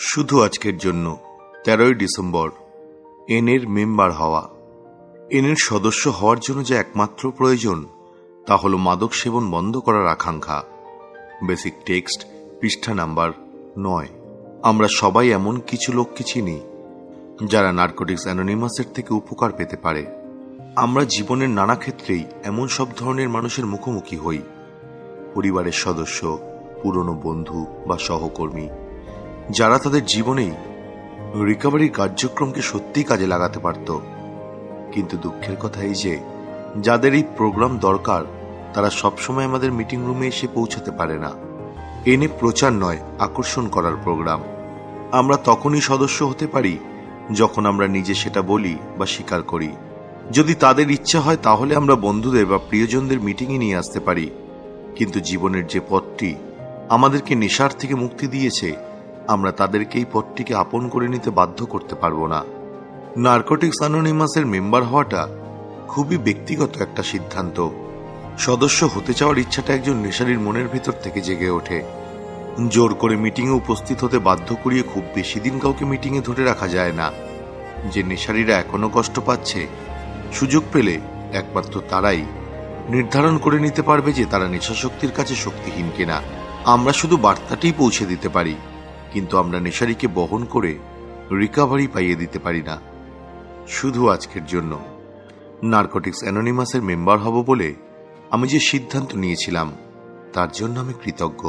শুধু আজকের জন্য 13ই ডিসেম্বর এনের মেম্বার হওয়া। এনের সদস্য হওয়ার জন্য যে একমাত্র প্রয়োজন তা হল মাদক সেবন বন্ধ করার আকাঙ্ক্ষা। বেসিক টেক্সট, পৃষ্ঠা নাম্বার 9। আমরা সবাই এমন কিছু লোককে চিনি যারা নার্কোটিক্স অ্যানোনিমাসের থেকে উপকার পেতে পারে। আমরা জীবনের নানা ক্ষেত্রেই এমন সব ধরনের মানুষের মুখোমুখি হই। পরিবারের সদস্য, পুরনো বন্ধু বা সহকর্মী, যারা তাদের জীবনেই রিকভারির কার্যক্রমকে সত্যিই কাজে লাগাতে পারত। কিন্তু দুঃখের কথা এই যে যাদের এই প্রোগ্রাম দরকার তারা সবসময় আমাদের মিটিং রুমে এসে পৌঁছাতে পারে না। এনে প্রচার নয়, আকর্ষণ করার প্রোগ্রাম। আমরা তখনই সদস্য হতে পারি যখন আমরা নিজে সেটা বলি বা স্বীকার করি। যদি তাদের ইচ্ছা হয় তাহলে আমরা বন্ধুদের বা প্রিয়জনদের মিটিংয়ে নিয়ে আসতে পারি। কিন্তু জীবনের যে পথটি আমাদেরকে নেশার থেকে মুক্তি দিয়েছে, আমরা তাদেরকে এই পথটিকে আপন করে নিতে বাধ্য করতে পারবো না। নার্কোটিক্স অ্যানোনিমাসের মেম্বার হওয়াটা খুবই ব্যক্তিগত একটা সিদ্ধান্ত। সদস্য হতে চাওয়ার ইচ্ছাটা একজন নেশারীর মনের ভেতর থেকে জেগে ওঠে। জোর করে মিটিংয়ে উপস্থিত হতে বাধ্য করিয়ে খুব বেশি দিন কাউকে মিটিংয়ে ধরে রাখা যায় না। যে নেশারীরা এখনো কষ্ট পাচ্ছে, সুযোগ পেলে একমাত্র তারাই নির্ধারণ করে নিতে পারবে যে তারা নেশাশক্তির কাছে শক্তিহীন কিনা। আমরা শুধু বার্তাটাই পৌঁছে দিতে পারি, কিন্তু আমরা নেশারীকে বহন করে রিকভারি পাইয়ে দিতে পারি না। শুধু আজকের জন্য নার্কোটিক্স অ্যানোনিমাসের মেম্বার হব বলে আমি যে সিদ্ধান্ত নিয়েছিলাম তার জন্য আমি কৃতজ্ঞ।